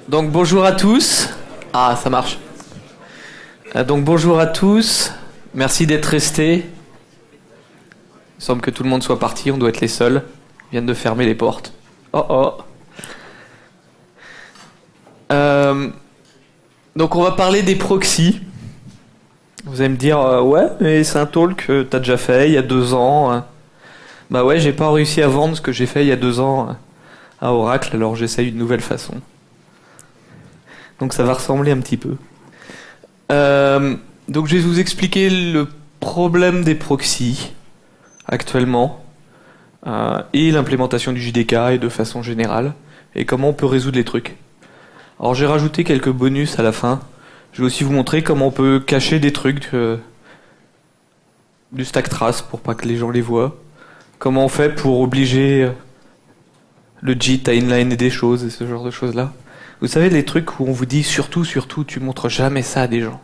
Donc bonjour à tous. Ah, ça marche. Donc bonjour à tous. Merci d'être restés. Il semble que tout le monde soit parti, on doit être les seuls. Ils viennent de fermer les portes. Oh oh. Donc on va parler des proxys. Vous allez me dire, ouais, mais c'est un talk que t'as déjà fait il y a 2 ans. Bah ouais, j'ai pas réussi à vendre ce que j'ai fait il y a 2 ans à Oracle, alors j'essaye une nouvelle façon. Donc ça va ressembler un petit peu. Donc je vais vous expliquer le problème des proxys actuellement et l'implémentation du JDK et de façon générale et comment on peut résoudre les trucs. Alors j'ai rajouté quelques bonus à la fin. Je vais aussi vous montrer comment on peut cacher des trucs du stack trace pour pas que les gens les voient. Comment on fait pour obliger le JIT à inliner des choses et ce genre de choses là. Vous savez, les trucs où on vous dit surtout, tu montres jamais ça à des gens.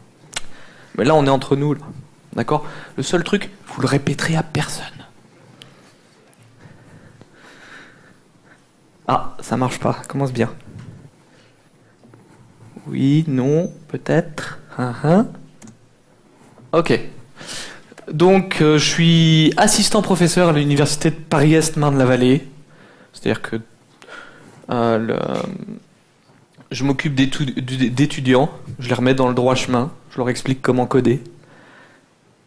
Mais là, on est entre nous, là. D'accord ? Le seul truc, vous le répéterez à personne. Ah, ça marche pas. Commence bien. Oui, non, peut-être. Ok. Donc, je suis assistant professeur à l'université de Paris-Est Marne-la-Vallée. C'est-à-dire que je m'occupe d'étudiants, je les remets dans le droit chemin, je leur explique comment coder.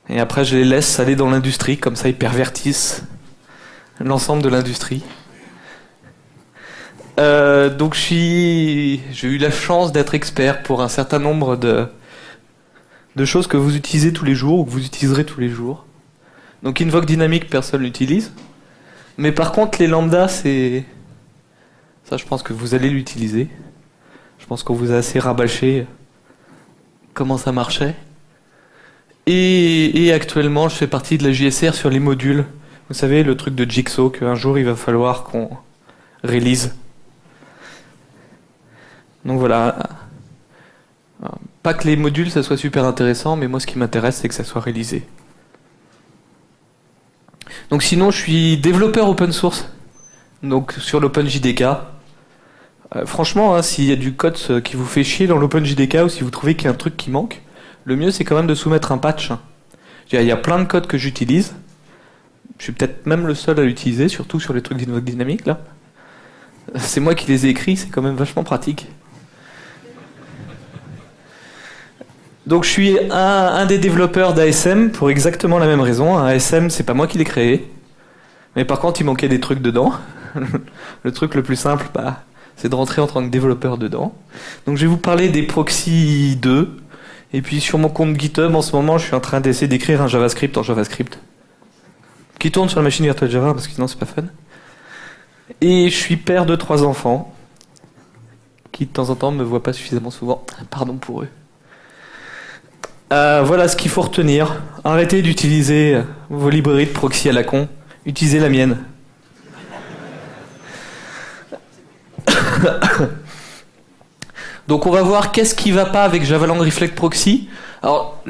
Et après, je les laisse aller dans l'industrie, comme ça ils pervertissent l'ensemble de l'industrie. Donc j'ai eu la chance d'être expert pour un certain nombre de choses que vous utilisez tous les jours ou que vous utiliserez tous les jours. Donc Invoke Dynamic, personne l'utilise. Mais par contre, les lambda, c'est... Ça, je pense que vous allez l'utiliser. Je pense qu'on vous a assez rabâché comment ça marchait. Et actuellement, je fais partie de la JSR sur les modules. Vous savez, le truc de Jigsaw qu'un jour il va falloir qu'on release. Donc voilà. Pas que les modules, ça soit super intéressant, mais moi ce qui m'intéresse, c'est que ça soit réalisé. Donc sinon, je suis développeur open source. Donc sur l'OpenJDK. Franchement, s'il y a du code qui vous fait chier dans l'OpenJDK ou si vous trouvez qu'il y a un truc qui manque, le mieux c'est quand même de soumettre un patch. Il y a plein de codes que j'utilise. Je suis peut-être même le seul à l'utiliser, surtout sur les trucs d'Invoke Dynamic là. C'est moi qui les ai écrits, c'est quand même vachement pratique. Donc je suis un des développeurs d'ASM pour exactement la même raison. ASM, c'est pas moi qui l'ai créé. Mais par contre, il manquait des trucs dedans. Le truc le plus simple, c'est de rentrer en tant que développeur dedans. Donc je vais vous parler des proxys 2. Et puis sur mon compte GitHub, en ce moment, je suis en train d'essayer d'écrire un JavaScript en JavaScript. Qui tourne sur la machine virtuelle Java, parce que sinon c'est pas fun. Et je suis père de 3 enfants. Qui de temps en temps me voient pas suffisamment souvent. Pardon pour eux. Voilà ce qu'il faut retenir. Arrêtez d'utiliser vos librairies de proxy à la con. Utilisez la mienne. Donc on va voir qu'est-ce qui va pas avec Javalang Reflect Proxy. Alors,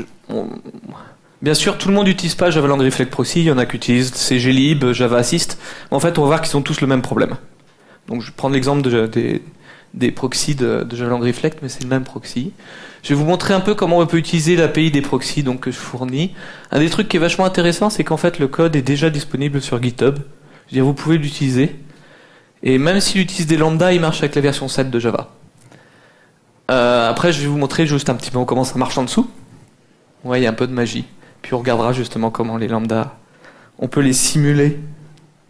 bien sûr, tout le monde n'utilise pas Javalang Reflect Proxy. Il y en a qui utilisent CGlib, Java Assist. En fait, on va voir qu'ils ont tous le même problème. Donc je vais prendre l'exemple des proxys de Javalang Reflect, mais c'est le même proxy. Je vais vous montrer un peu comment on peut utiliser l'API des proxys donc, que je fournis. Un des trucs qui est vachement intéressant, c'est qu'en fait le code est déjà disponible sur GitHub. Je veux dire, vous pouvez l'utiliser. Et même s'il utilise des lambda, il marche avec la version 7 de Java. Après, je vais vous montrer juste un petit peu comment ça marche en dessous. Ouais, il y a un peu de magie. Puis on regardera justement comment les lambda, on peut les simuler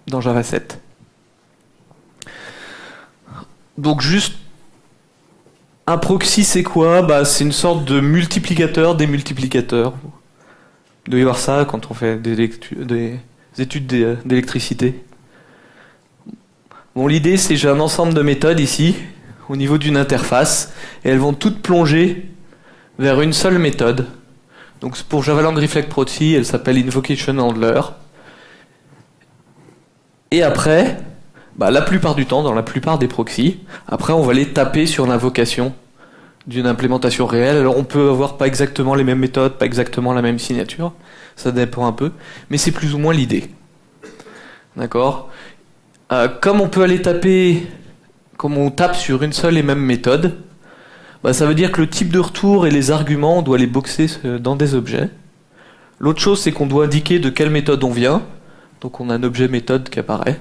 dans Java 7. Donc juste, un proxy c'est quoi ? C'est une sorte de multiplicateur des multiplicateurs. Vous devez voir ça quand on fait des études d'électricité. Bon, l'idée c'est j'ai un ensemble de méthodes ici, au niveau d'une interface, et elles vont toutes plonger vers une seule méthode. Donc pour Javalang Reflect Proxy, elle s'appelle Invocation Handler. Et après, la plupart du temps, dans la plupart des proxys, après on va les taper sur l'invocation d'une implémentation réelle. Alors on peut avoir pas exactement les mêmes méthodes, pas exactement la même signature, ça dépend un peu, mais c'est plus ou moins l'idée. D'accord ? Comme on peut aller taper comme on tape sur une seule et même méthode, bah, ça veut dire que le type de retour et les arguments, on doit les boxer dans des objets. L'autre chose, c'est qu'on doit indiquer de quelle méthode on vient. Donc on a un objet méthode qui apparaît.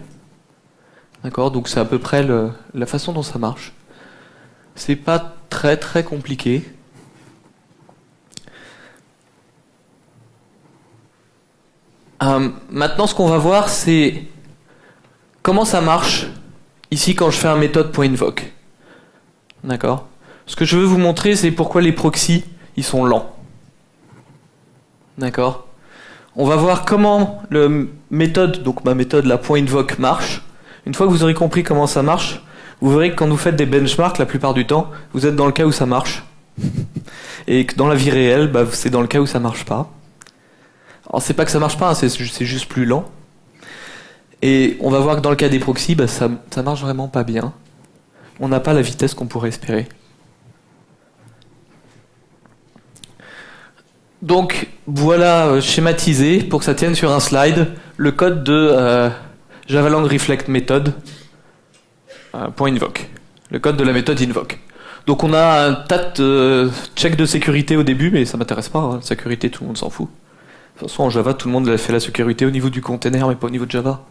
D'accord? Donc c'est à peu près la façon dont ça marche. C'est pas très très compliqué. Maintenant, ce qu'on va voir, c'est comment ça marche ici quand je fais un méthode.invoke. D'accord? Ce que je veux vous montrer, c'est pourquoi les proxys, ils sont lents. D'accord? On va voir comment le méthode, donc ma méthode, la .invoke, marche. Une fois que vous aurez compris comment ça marche, vous verrez que quand vous faites des benchmarks, la plupart du temps, vous êtes dans le cas où ça marche. Et que dans la vie réelle, bah, c'est dans le cas où ça marche pas. Alors c'est pas que ça marche pas, hein, c'est juste plus lent. Et on va voir que dans le cas des proxys, bah, ça marche vraiment pas bien. On n'a pas la vitesse qu'on pourrait espérer. Donc voilà schématisé, pour que ça tienne sur un slide, le code de Javalang Reflect Method .invoke. Le code de la méthode invoke. Donc on a un tas de checks de sécurité au début, mais ça m'intéresse pas, hein. Sécurité, tout le monde s'en fout. De toute façon, en Java, tout le monde fait la sécurité au niveau du container, mais pas au niveau de Java.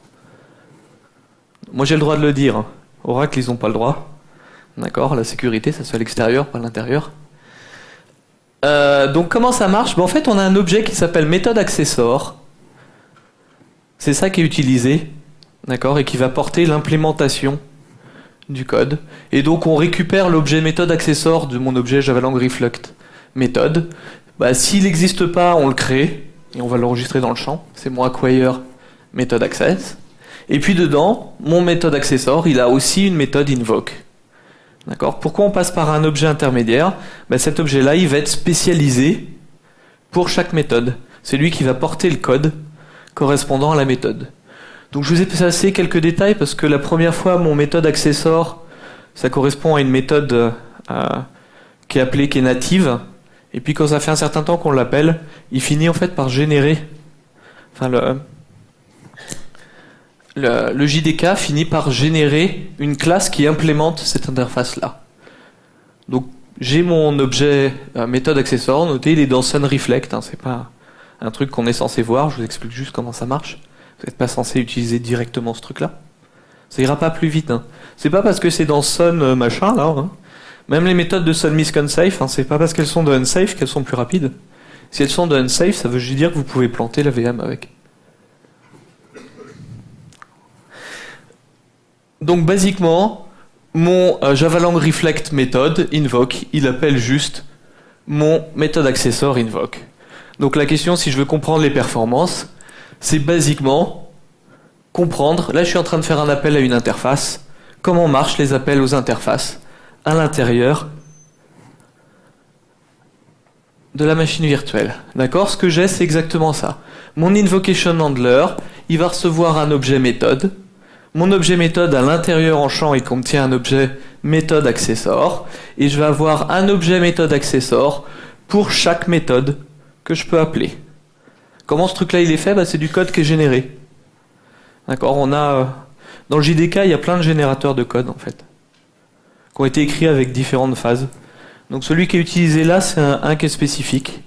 Moi, j'ai le droit de le dire. Hein. Oracle, ils n'ont pas le droit. D'accord? La sécurité, ça se fait à l'extérieur, pas à l'intérieur. Donc, comment ça marche? En fait, on a un objet qui s'appelle méthode accessor. C'est ça qui est utilisé. D'accord? Et qui va porter l'implémentation du code. Et donc, on récupère l'objet méthode accessor de mon objet Javalang Reflect méthode. Bah, s'il n'existe pas, on le crée. Et on va l'enregistrer dans le champ. C'est mon acquire méthode access. Et puis dedans, mon méthode accessor, il a aussi une méthode invoke. D'accord? Pourquoi on passe par un objet intermédiaire? Ben, cet objet-là, il va être spécialisé pour chaque méthode. C'est lui qui va porter le code correspondant à la méthode. Donc je vous ai passé quelques détails parce que la première fois, mon méthode accessor, ça correspond à une méthode qui est native. Et puis quand ça fait un certain temps qu'on l'appelle, il finit en fait par générer. Enfin, le JDK finit par générer une classe qui implémente cette interface-là. Donc j'ai mon objet méthode accessor noté, il est dans SunReflect. Hein, c'est pas un truc qu'on est censé voir, je vous explique juste comment ça marche. Vous n'êtes pas censé utiliser directement ce truc-là. Ça ira pas plus vite. Hein. C'est pas parce que c'est dans Sun machin là. Hein. Même les méthodes de SunMisk unsafe, hein, c'est pas parce qu'elles sont de unsafe qu'elles sont plus rapides. Si elles sont de unsafe, ça veut juste dire que vous pouvez planter la VM avec. Donc basiquement, mon Javalang Reflect méthode invoke, il appelle juste mon méthode accessor invoke. Donc la question, si je veux comprendre les performances, c'est basiquement comprendre, là je suis en train de faire un appel à une interface, comment marchent les appels aux interfaces à l'intérieur de la machine virtuelle. D'accord? Ce que j'ai, c'est exactement ça. Mon invocation handler, il va recevoir un objet méthode. Mon objet méthode à l'intérieur en champ, il contient un objet méthode accessor. Et je vais avoir un objet méthode accessor pour chaque méthode que je peux appeler. Comment ce truc-là il est fait? C'est du code qui est généré. D'accord? On a dans le JDK, il y a plein de générateurs de code en fait, qui ont été écrits avec différentes phases. Donc celui qui est utilisé là, c'est un qui est spécifique.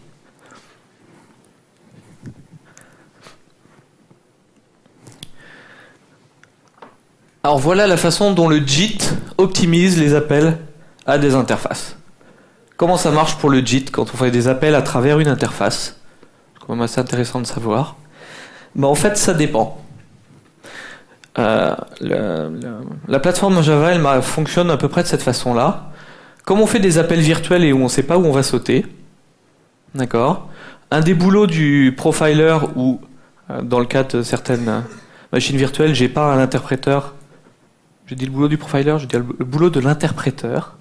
Alors voilà la façon dont le JIT optimise les appels à des interfaces. Comment ça marche pour le JIT quand on fait des appels à travers une interface? C'est quand même assez intéressant de savoir. En fait, ça dépend. La plateforme Java, elle fonctionne à peu près de cette façon-là. Comme on fait des appels virtuels et où on ne sait pas où on va sauter, d'accord. Un des boulots du profiler, ou dans le cas de certaines machines virtuelles, j'ai pas un interpréteur. Je dis le boulot du profiler, je dis le boulot de l'interpréteur.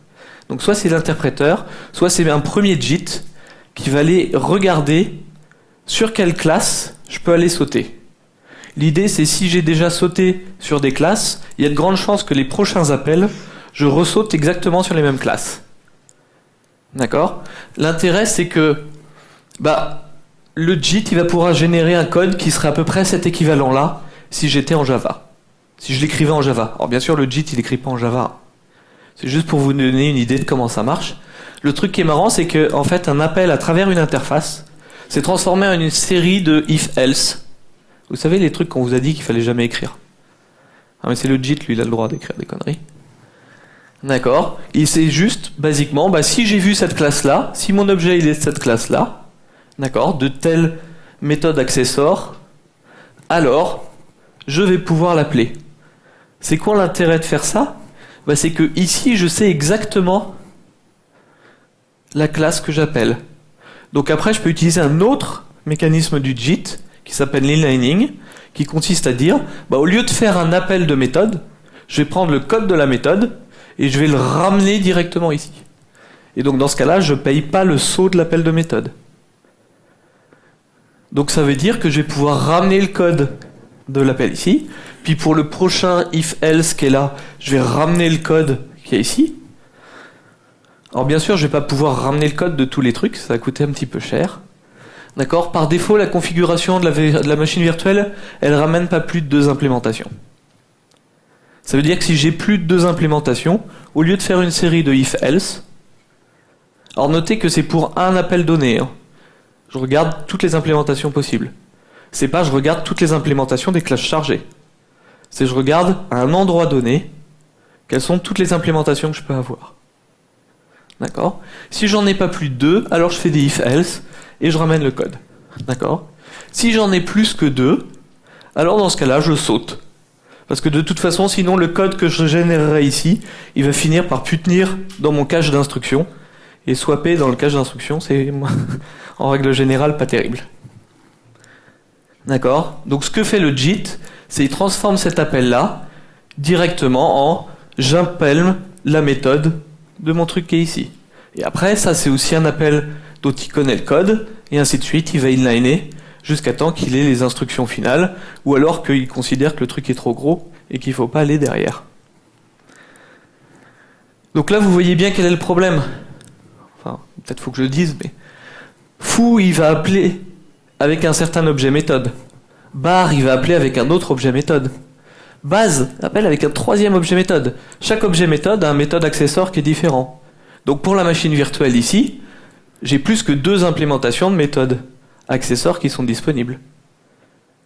Donc soit c'est l'interpréteur, soit c'est un premier JIT qui va aller regarder sur quelle classe je peux aller sauter. L'idée, c'est si j'ai déjà sauté sur des classes, il y a de grandes chances que les prochains appels, je ressaute exactement sur les mêmes classes. D'accord? L'intérêt, c'est que le JIT, il va pouvoir générer un code qui serait à peu près cet équivalent-là si j'étais en Java. Si je l'écrivais en Java. Alors bien sûr, le JIT, il n'écrit pas en Java. C'est juste pour vous donner une idée de comment ça marche. Le truc qui est marrant, c'est que en fait, un appel à travers une interface s'est transformé en une série de if-else. Vous savez, les trucs qu'on vous a dit qu'il fallait jamais écrire. Ah, mais c'est le JIT, lui, il a le droit d'écrire des conneries. D'accord. Il sait juste, basiquement, si j'ai vu cette classe-là, si mon objet il est de cette classe-là, d'accord, de telle méthode accessor, alors je vais pouvoir l'appeler. C'est quoi l'intérêt de faire ça? C'est que ici, je sais exactement la classe que j'appelle. Donc après, je peux utiliser un autre mécanisme du JIT qui s'appelle l'inlining, qui consiste à dire, au lieu de faire un appel de méthode, je vais prendre le code de la méthode et je vais le ramener directement ici. Et donc dans ce cas-là, je ne paye pas le saut de l'appel de méthode. Donc ça veut dire que je vais pouvoir ramener le code de l'appel ici, puis pour le prochain if-else qui est là, je vais ramener le code qui est ici. Alors bien sûr, je ne vais pas pouvoir ramener le code de tous les trucs, ça va coûter un petit peu cher. D'accord ? Par défaut, la configuration de la machine virtuelle, elle ne ramène pas plus de 2 implémentations. Ça veut dire que si j'ai plus de 2 implémentations, au lieu de faire une série de if-else, alors notez que c'est pour un appel donné. Je regarde toutes les implémentations possibles. C'est pas je regarde toutes les implémentations des classes chargées. C'est je regarde à un endroit donné quelles sont toutes les implémentations que je peux avoir. D'accord ? Si j'en ai pas plus de 2, alors je fais des if-else et je ramène le code. D'accord ? Si j'en ai plus que 2, alors dans ce cas-là, je saute. Parce que de toute façon, sinon le code que je générerai ici, il va finir par plus tenir dans mon cache d'instruction. Et swapper dans le cache d'instruction, c'est en règle générale pas terrible. D'accord ? Donc ce que fait le JIT, c'est qu'il transforme cet appel-là directement en j'appelle la méthode de mon truc qui est ici. Et après, ça c'est aussi un appel dont il connaît le code, et ainsi de suite, il va inliner jusqu'à temps qu'il ait les instructions finales, ou alors qu'il considère que le truc est trop gros et qu'il ne faut pas aller derrière. Donc là, vous voyez bien quel est le problème. Enfin, peut-être faut que je le dise, mais foo, il va appeler avec un certain objet méthode. Bar, il va appeler avec un autre objet méthode. Base appelle avec un 3e objet méthode. Chaque objet méthode a un méthode accessor qui est différent. Donc pour la machine virtuelle ici, j'ai plus que 2 implémentations de méthodes accessors qui sont disponibles.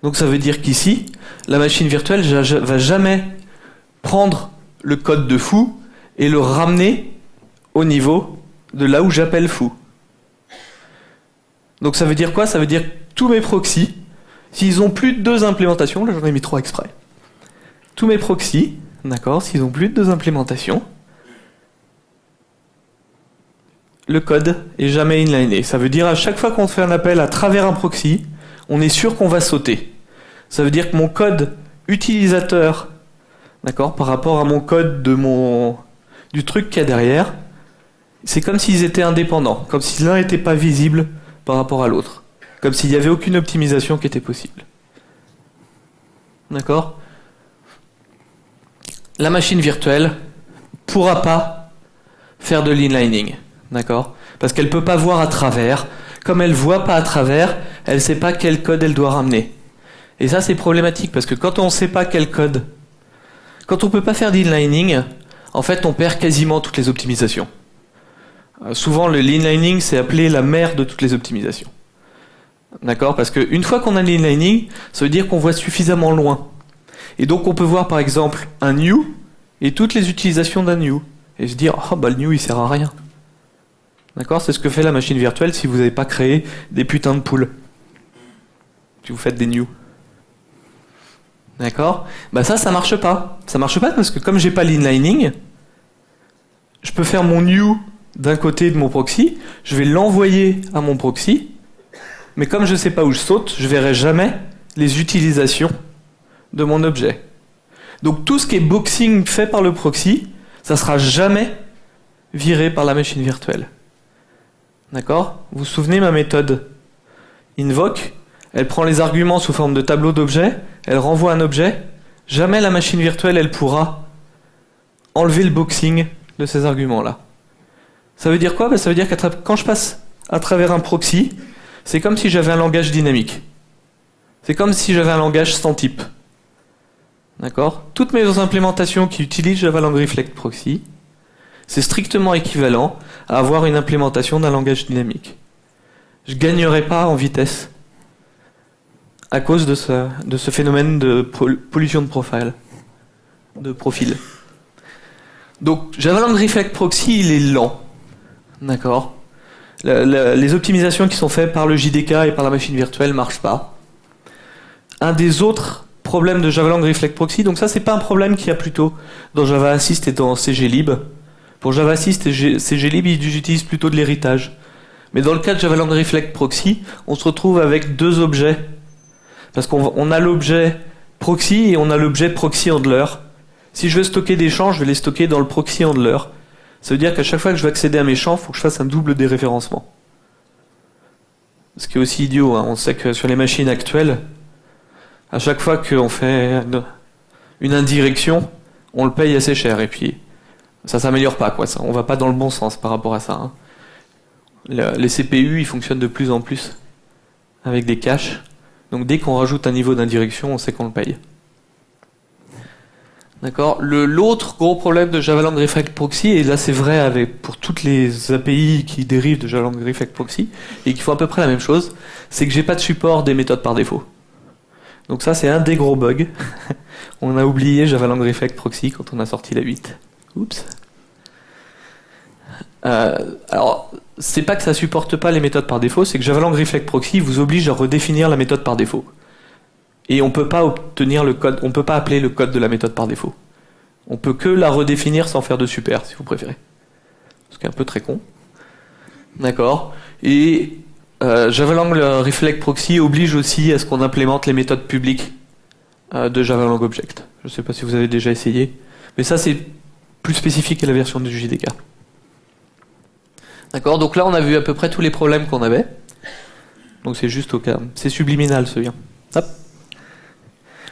Donc ça veut dire qu'ici, la machine virtuelle va jamais prendre le code de foo et le ramener au niveau de là où j'appelle foo. Donc ça veut dire quoi ? Ça veut dire que tous mes proxys, s'ils ont plus de 2 implémentations, là j'en ai mis 3 exprès, tous mes proxys, d'accord, s'ils ont plus de 2 implémentations, le code est jamais inliné. Ça veut dire à chaque fois qu'on fait un appel à travers un proxy, on est sûr qu'on va sauter. Ça veut dire que mon code utilisateur, d'accord, par rapport à mon code du truc qu'il y a derrière, c'est comme s'ils étaient indépendants, comme si l'un n'était pas visible par rapport à l'autre, comme s'il n'y avait aucune optimisation qui était possible. D'accord ? La machine virtuelle ne pourra pas faire de l'inlining. D'accord ? Parce qu'elle ne peut pas voir à travers. Comme elle ne voit pas à travers, elle ne sait pas quel code elle doit ramener. Et ça, c'est problématique, parce que quand on ne sait pas quel code, quand on ne peut pas faire d'inlining, en fait, on perd quasiment toutes les optimisations. Souvent, le l'inlining, c'est appelé la mère de toutes les optimisations. D'accord ? Parce qu'une fois qu'on a l'inlining, ça veut dire qu'on voit suffisamment loin. Et donc, on peut voir, par exemple, un new et toutes les utilisations d'un new. Et se dire, le new, il sert à rien. D'accord ? C'est ce que fait la machine virtuelle si vous n'avez pas créé des putains de poules. Si vous faites des new. D'accord ? Ça marche pas. Ça marche pas parce que comme j'ai pas l'inlining, je peux faire mon new d'un côté de mon proxy, je vais l'envoyer à mon proxy, mais comme je sais pas où je saute, je verrai jamais les utilisations de mon objet. Donc tout ce qui est boxing fait par le proxy, ça sera jamais viré par la machine virtuelle. D'accord ? Vous vous souvenez ma méthode invoke, elle prend les arguments sous forme de tableau d'objets, elle renvoie un objet, jamais la machine virtuelle elle pourra enlever le boxing de ces arguments-là. Ça veut dire quoi ? Ça veut dire que quand je passe à travers un proxy, c'est comme si j'avais un langage dynamique. C'est comme si j'avais un langage sans type. D'accord ? Toutes mes implémentations qui utilisent Java Lang Reflect Proxy, c'est strictement équivalent à avoir une implémentation d'un langage dynamique. Je ne gagnerai pas en vitesse à cause de ce phénomène de pollution de profil. Donc Java Lang Reflect Proxy, il est lent. D'accord. Les optimisations qui sont faites par le JDK et par la machine virtuelle ne marchent pas. Un des autres problèmes de Java Lang Reflect Proxy, donc ça c'est pas un problème qu'il y a plutôt dans Java Assist et dans CGlib. Pour Java Assist et CGlib, ils utilisent plutôt de l'héritage. Mais dans le cas de Java Lang Reflect Proxy, on se retrouve avec deux objets. Parce qu'on a l'objet proxy et on a l'objet proxy handler. Si je veux stocker des champs, je vais les stocker dans le proxy handler. Ça veut dire qu'à chaque fois que je veux accéder à mes champs, il faut que je fasse un double déréférencement. Ce qui est aussi idiot, hein. On sait que sur les machines actuelles, à chaque fois qu'on fait une indirection, on le paye assez cher. Et puis, ça s'améliore pas, quoi. On va pas dans le bon sens par rapport à ça, hein. Les CPU, ils fonctionnent de plus en plus avec des caches. Donc dès qu'on rajoute un niveau d'indirection, on sait qu'on le paye. D'accord. L'autre gros problème de Java Lang Reflect Proxy, et là c'est vrai pour toutes les API qui dérivent de Java Lang Reflect Proxy, et qui font à peu près la même chose, c'est que j'ai pas de support des méthodes par défaut. Donc ça c'est un des gros bugs. On a oublié Java Lang Reflect Proxy quand on a sorti la 8. Oups. Alors, c'est pas que ça supporte pas les méthodes par défaut, c'est que Java Lang Reflect Proxy vous oblige à redéfinir la méthode par défaut. Et on peut pas obtenir le code, on peut pas appeler le code de la méthode par défaut. On peut que la redéfinir sans faire de super, si vous préférez. Ce qui est un peu très con. D'accord. Et Java Lang Reflect Proxy oblige aussi à ce qu'on implémente les méthodes publiques de Java Lang Object. Je sais pas si vous avez déjà essayé, mais ça c'est plus spécifique à la version du JDK. D'accord, donc là on a vu à peu près tous les problèmes qu'on avait. Donc c'est juste au cas. C'est subliminal ce lien. Hop.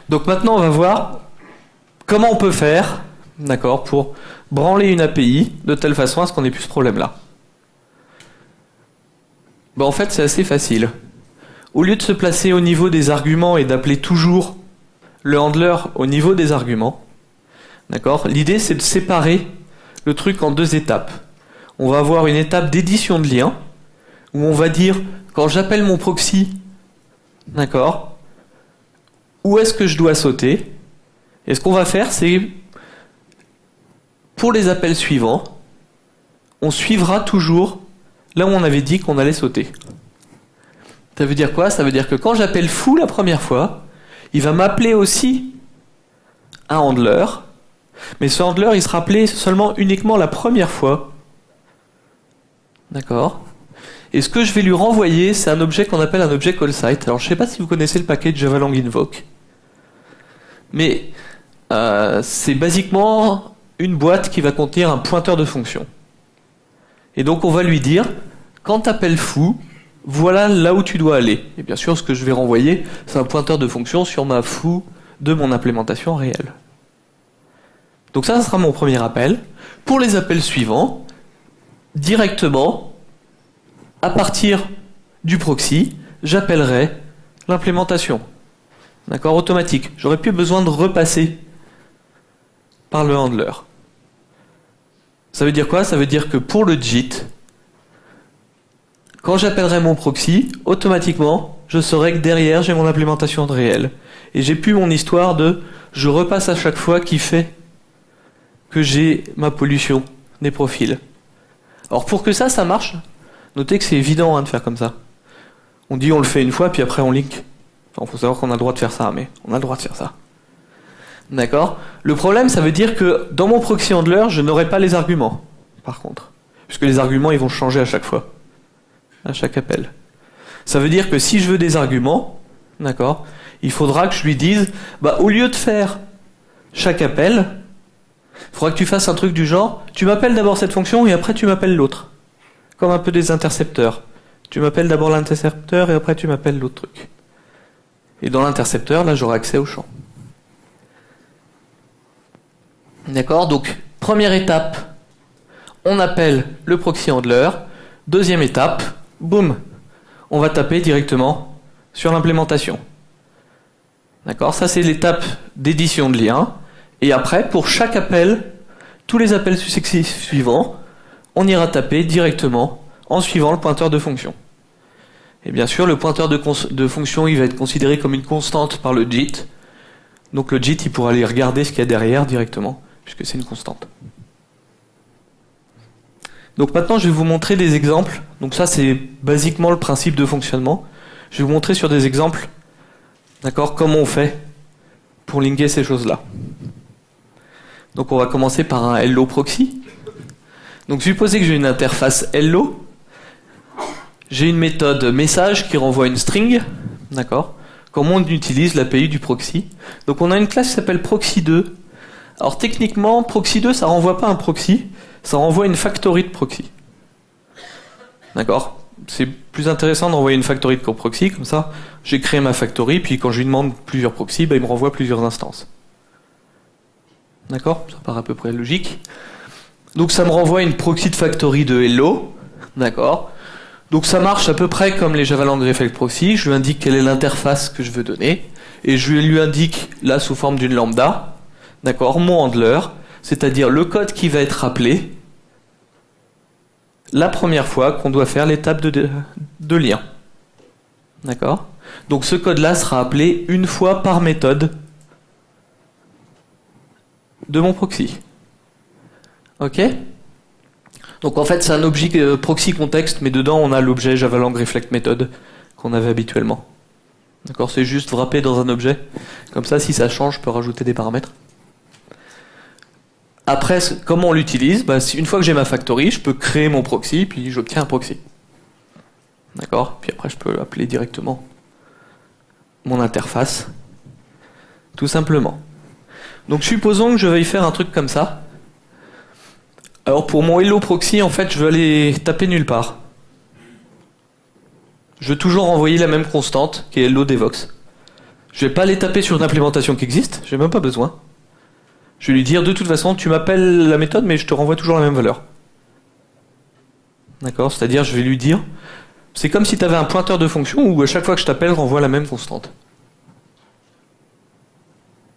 Donc maintenant on va voir comment on peut faire, d'accord, pour branler une API de telle façon à ce qu'on ait plus ce problème-là. Bon, en fait c'est assez facile. Au lieu de se placer au niveau des arguments et d'appeler toujours le handler au niveau des arguments, d'accord, l'idée c'est de séparer le truc en deux étapes. On va avoir une étape d'édition de lien, où on va dire, quand j'appelle mon proxy, d'accord, où est-ce que je dois sauter? Et ce qu'on va faire, c'est, pour les appels suivants, on suivra toujours là où on avait dit qu'on allait sauter. Ça veut dire quoi? Ça veut dire que quand j'appelle foo la première fois, il va m'appeler aussi un handler, mais ce handler, il sera appelé seulement uniquement la première fois. D'accord. Et ce que je vais lui renvoyer, c'est un objet qu'on appelle un objet callSite. Alors je ne sais pas si vous connaissez le package Java Lang Invoke, mais c'est basiquement une boîte qui va contenir un pointeur de fonction. Et donc on va lui dire, quand tu appelles foo, voilà là où tu dois aller. Et bien sûr, ce que je vais renvoyer, c'est un pointeur de fonction sur ma foo de mon implémentation réelle. Donc ça sera mon premier appel. Pour les appels suivants, directement, à partir du proxy, j'appellerai l'implémentation. D'accord, automatique. J'aurais plus besoin de repasser par le handler. Ça veut dire quoi? Ça veut dire que pour le JIT, quand j'appellerai mon proxy, automatiquement, je saurai que derrière, j'ai mon implémentation de réel. Et j'ai plus mon histoire de je repasse à chaque fois qui fait que j'ai ma pollution des profils. Alors pour que ça marche, notez que c'est évident de faire comme ça. On dit on le fait une fois, puis après on link. Enfin, il faut savoir qu'on a le droit de faire ça, mais on a le droit de faire ça. D'accord? Le problème, ça veut dire que dans mon proxy handler, je n'aurai pas les arguments, par contre. Puisque les arguments, ils vont changer à chaque fois. À chaque appel. Ça veut dire que si je veux des arguments, d'accord, il faudra que je lui dise, au lieu de faire chaque appel, il faudra que tu fasses un truc du genre, tu m'appelles d'abord cette fonction et après tu m'appelles l'autre. Comme un peu des intercepteurs. Tu m'appelles d'abord l'intercepteur et après tu m'appelles l'autre truc. Et dans l'intercepteur, là, j'aurai accès au champ. D'accord? Donc, première étape, on appelle le proxy handler. Deuxième étape, boum, on va taper directement sur l'implémentation. D'accord? Ça, c'est l'étape d'édition de lien. Et après, pour chaque appel tous les appels successifs suivants, on ira taper directement en suivant le pointeur de fonction. Et bien sûr, le pointeur de fonction, il va être considéré comme une constante par le JIT. Donc le JIT, il pourra aller regarder ce qu'il y a derrière directement, puisque c'est une constante. Donc maintenant, je vais vous montrer des exemples. Donc ça, c'est basiquement le principe de fonctionnement. Je vais vous montrer sur des exemples, d'accord, comment on fait pour linker ces choses-là. Donc on va commencer par un hello proxy. Donc supposez que j'ai une interface hello. J'ai une méthode message qui renvoie une string, d'accord. Comment on utilise l'API du proxy. Donc on a une classe qui s'appelle proxy2. Alors techniquement, proxy2, ça renvoie pas un proxy, ça renvoie une factory de proxy. D'accord. C'est plus intéressant d'envoyer une factory de proxy, comme ça, j'ai créé ma factory, puis quand je lui demande plusieurs proxys, il me renvoie plusieurs instances. D'accord. Ça paraît à peu près logique. Donc ça me renvoie une proxy de factory de hello, d'accord. Donc ça marche à peu près comme les Java Lang Reflect Proxy. Je lui indique quelle est l'interface que je veux donner, et je lui indique, là sous forme d'une lambda, d'accord, mon handler, c'est-à-dire le code qui va être appelé la première fois qu'on doit faire l'étape de lien. D'accord. Donc ce code-là sera appelé une fois par méthode de mon proxy. Ok. Donc en fait c'est un objet proxy context, mais dedans on a l'objet Java Lang Reflect Method qu'on avait habituellement. D'accord, c'est juste wrapper dans un objet. Comme ça, si ça change, je peux rajouter des paramètres. Après, comment on l'utilise? Une fois que j'ai ma factory, je peux créer mon proxy, puis j'obtiens un proxy. D'accord. Puis après, je peux appeler directement mon interface. Tout simplement. Donc supposons que je veuille faire un truc comme ça. Alors pour mon hello proxy, en fait, je veux aller taper nulle part. Je veux toujours envoyer la même constante, qui est hello devox. Je vais pas aller taper sur une implémentation qui existe, j'ai même pas besoin. Je vais lui dire, de toute façon, tu m'appelles la méthode, mais je te renvoie toujours la même valeur. D'accord. C'est-à-dire, je vais lui dire, c'est comme si tu avais un pointeur de fonction où à chaque fois que je t'appelle, renvoie la même constante.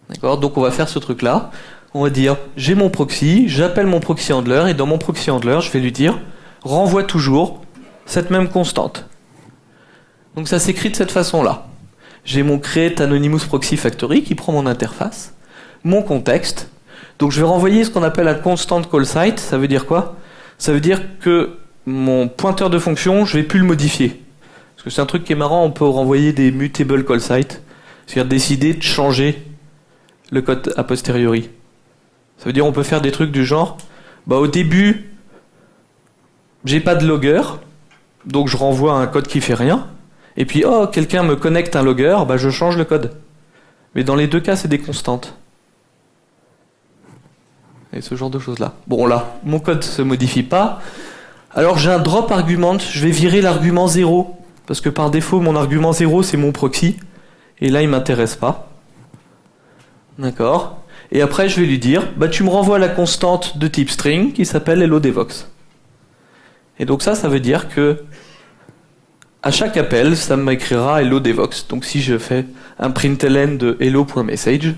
D'accord. Donc on va faire ce truc-là. On va dire, j'ai mon proxy, j'appelle mon proxy handler, et dans mon proxy handler, je vais lui dire, renvoie toujours cette même constante. Donc ça s'écrit de cette façon-là. J'ai mon create anonymous proxy factory qui prend mon interface, mon contexte. Donc je vais renvoyer ce qu'on appelle un constant call site. Ça veut dire quoi? Ça veut dire que mon pointeur de fonction, je vais plus le modifier. Parce que c'est un truc qui est marrant, on peut renvoyer des mutable call site, c'est-à-dire décider de changer le code a posteriori. Ça veut dire on peut faire des trucs du genre, au début, j'ai pas de logger, donc je renvoie un code qui fait rien. Et puis, quelqu'un me connecte un logger, je change le code. Mais dans les deux cas, c'est des constantes. Et ce genre de choses-là. Bon, là, mon code se modifie pas. Alors, j'ai un drop argument, je vais virer l'argument 0. Parce que par défaut, mon argument 0, c'est mon proxy. Et là, il m'intéresse pas. D'accord. Et après, je vais lui dire, tu me renvoies la constante de type string qui s'appelle hello devox. Et donc ça veut dire que à chaque appel, ça m'écrira hello devox. Donc si je fais un println de hello.message,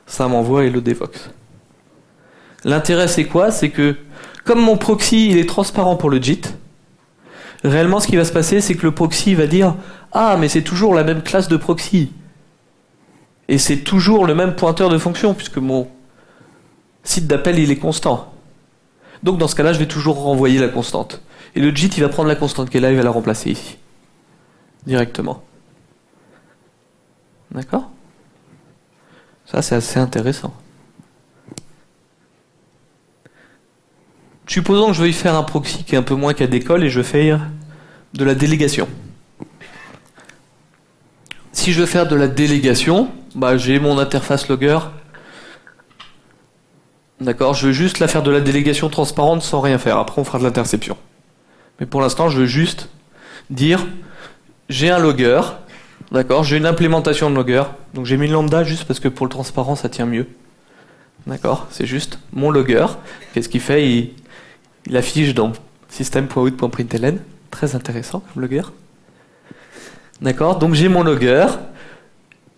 ça m'envoie hello devox. L'intérêt c'est quoi? C'est que comme mon proxy il est transparent pour le JIT, réellement ce qui va se passer c'est que le proxy va dire mais c'est toujours la même classe de proxy. Et c'est toujours le même pointeur de fonction puisque mon site d'appel il est constant. Donc dans ce cas-là, je vais toujours renvoyer la constante. Et le JIT il va prendre la constante qui est là, il va la remplacer ici. Directement. D'accord? Ça, c'est assez intéressant. Supposons que je veuille faire un proxy qui est un peu moins qu'à d'école et je veux faire de la délégation. Si je veux faire de la délégation, j'ai mon interface logger. D'accord? Je veux juste la faire de la délégation transparente sans rien faire. Après, on fera de l'interception. Mais pour l'instant, je veux juste dire j'ai un logger, d'accord, j'ai une implémentation de logger, donc j'ai mis une lambda juste parce que pour le transparent ça tient mieux. D'accord, c'est juste mon logger. Qu'est-ce qu'il fait? Il affiche dans system.out.println, très intéressant comme logger. D'accord, donc j'ai mon logger.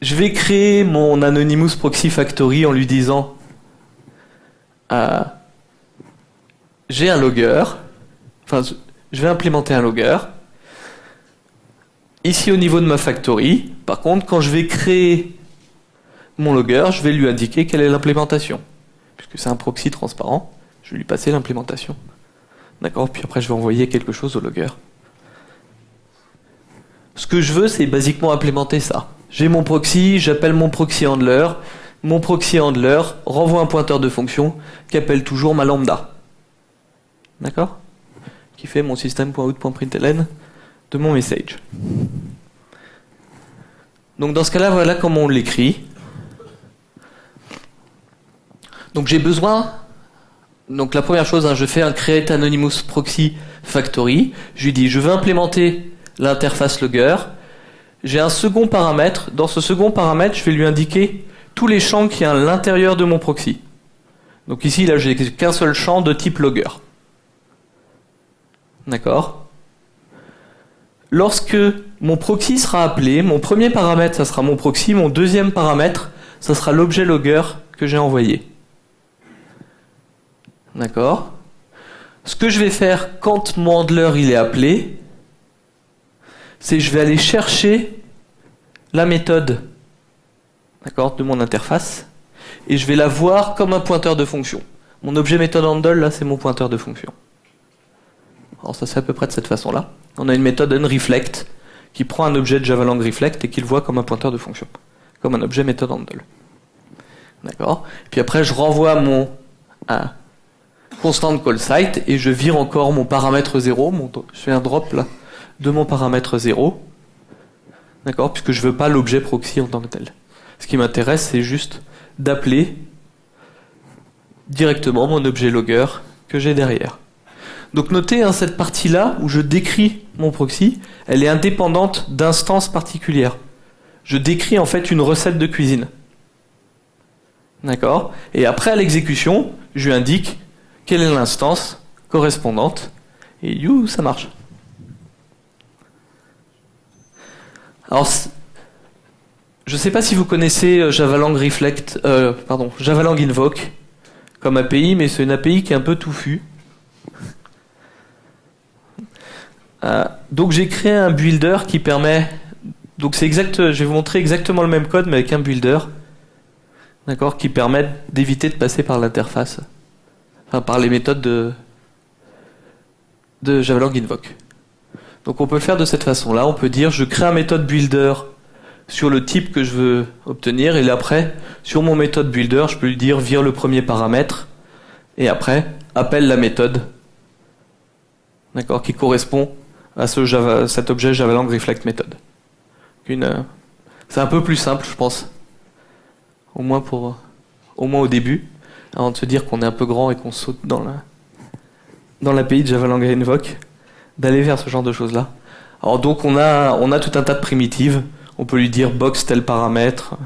Je vais créer mon anonymous proxy factory en lui disant j'ai un logger, enfin, je vais implémenter un logger. Ici, au niveau de ma factory, par contre, quand je vais créer mon logger, je vais lui indiquer quelle est l'implémentation. Puisque c'est un proxy transparent, je vais lui passer l'implémentation. D'accord? Puis après, je vais envoyer quelque chose au logger. Ce que je veux, c'est basiquement implémenter ça. J'ai mon proxy, j'appelle mon proxy handler. Mon proxy handler renvoie un pointeur de fonction qui appelle toujours ma lambda. D'accord? Qui fait mon système.out.println de mon message. Donc dans ce cas-là, voilà comment on l'écrit. Donc j'ai besoin... Donc la première chose, je fais un create anonymous proxy factory. Je lui dis, je veux implémenter l'interface logger. J'ai un second paramètre. Dans ce second paramètre, je vais lui indiquer tous les champs qu'il y a à l'intérieur de mon proxy. Donc ici, là, j'ai qu'un seul champ de type logger. D'accord? Lorsque mon proxy sera appelé, mon premier paramètre, ça sera mon proxy. Mon deuxième paramètre, ça sera l'objet logger que j'ai envoyé. D'accord? Ce que je vais faire quand mon handler il est appelé, c'est que je vais aller chercher la méthode, d'accord, de mon interface, et je vais la voir comme un pointeur de fonction. Mon objet méthode handle, là, c'est mon pointeur de fonction. Alors ça, c'est à peu près de cette façon-là. On a une méthode onReflect qui prend un objet de JavaLang Reflect et qui le voit comme un pointeur de fonction, comme un objet méthode handle. D'accord? Puis après, je renvoie mon constant call site et je vire encore mon paramètre 0. Je fais un drop là de mon paramètre 0. D'accord? Puisque je veux pas l'objet proxy en tant que tel. Ce qui m'intéresse, c'est juste d'appeler directement mon objet logger que j'ai derrière. Donc notez, cette partie-là où je décris mon proxy, elle est indépendante d'instances particulières. Je décris en fait une recette de cuisine. D'accord? Et après à l'exécution, je lui indique quelle est l'instance correspondante et ça marche. Alors, je ne sais pas si vous connaissez JavaLang JavaLang Invoke comme API, mais c'est une API qui est un peu touffue. Donc j'ai créé un builder qui permet... Donc c'est exact, je vais vous montrer exactement le même code, mais avec un builder, d'accord, qui permet d'éviter de passer par l'interface, enfin par les méthodes de JavaLang Invoke. Donc on peut le faire de cette façon-là. On peut dire je crée un méthode builder sur le type que je veux obtenir, et là, après, sur mon méthode builder, je peux lui dire vire le premier paramètre, et après, appelle la méthode, d'accord, qui correspond à cet objet JavaLang Reflect Method. C'est un peu plus simple, je pense, au moins au début, avant de se dire qu'on est un peu grand et qu'on saute dans l'API de JavaLang Invoke, d'aller vers ce genre de choses-là. Alors donc on a tout un tas de primitives. On peut lui dire box tel paramètre,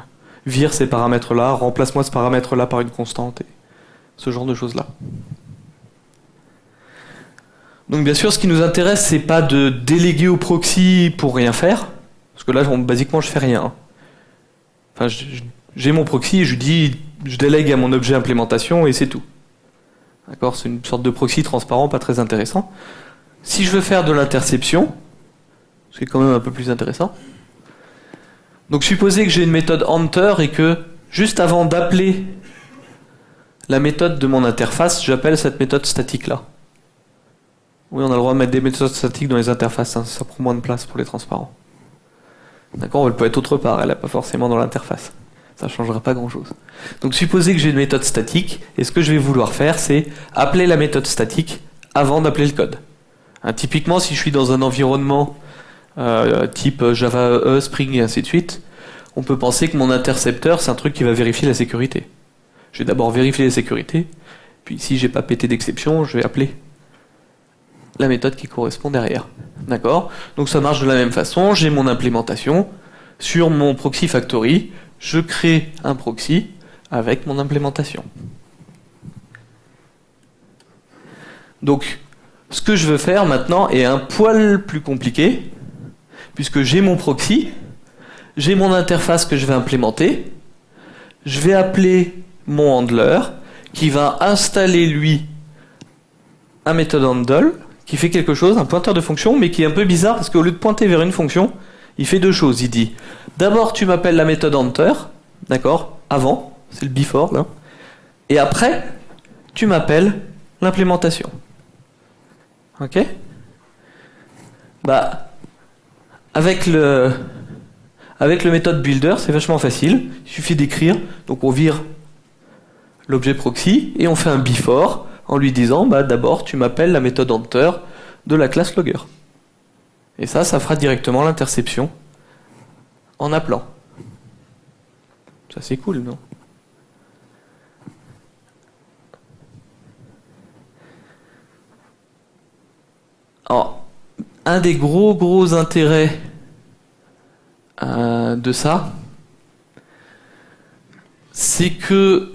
vire ces paramètres-là, remplace-moi ce paramètre-là par une constante, et ce genre de choses-là. Donc bien sûr, ce qui nous intéresse, c'est pas de déléguer au proxy pour rien faire, parce que là, basiquement, je fais rien. Enfin, j'ai mon proxy et je dis, je délègue à mon objet implémentation et c'est tout. D'accord, c'est une sorte de proxy transparent, pas très intéressant. Si je veux faire de l'interception, c'est quand même un peu plus intéressant. Donc supposez que j'ai une méthode enter et que juste avant d'appeler la méthode de mon interface, j'appelle cette méthode statique là. Oui, on a le droit de mettre des méthodes statiques dans les interfaces, hein, ça prend moins de place pour les transparents. D'accord, elle peut être autre part, elle n'est pas forcément dans l'interface. Ça ne changera pas grand-chose. Donc supposez que j'ai une méthode statique, et ce que je vais vouloir faire, c'est appeler la méthode statique avant d'appeler le code. Hein, typiquement, si je suis dans un environnement type Java Spring et ainsi de suite, on peut penser que mon intercepteur, c'est un truc qui va vérifier la sécurité. Je vais d'abord vérifier la sécurité, puis si j'ai pas pété d'exception, je vais appeler la méthode qui correspond derrière. D'accord? Donc ça marche de la même façon, j'ai mon implémentation, sur mon proxy factory, je crée un proxy avec mon implémentation. Donc, ce que je veux faire maintenant est un poil plus compliqué, puisque j'ai mon proxy, j'ai mon interface que je vais implémenter, je vais appeler mon handler, qui va installer lui un méthode handle qui fait quelque chose, un pointeur de fonction, mais qui est un peu bizarre parce qu'au lieu de pointer vers une fonction, il fait deux choses. Il dit, d'abord tu m'appelles la méthode enter, d'accord, avant, c'est le before là, et après, tu m'appelles l'implémentation. Ok? Bah, avec le méthode builder, c'est vachement facile. Il suffit d'écrire, donc on vire l'objet proxy et on fait un before en lui disant, bah d'abord tu m'appelles la méthode enter de la classe logger. Et ça fera directement l'interception en appelant. Ça c'est cool, non? Alors, un des gros intérêts de ça, c'est que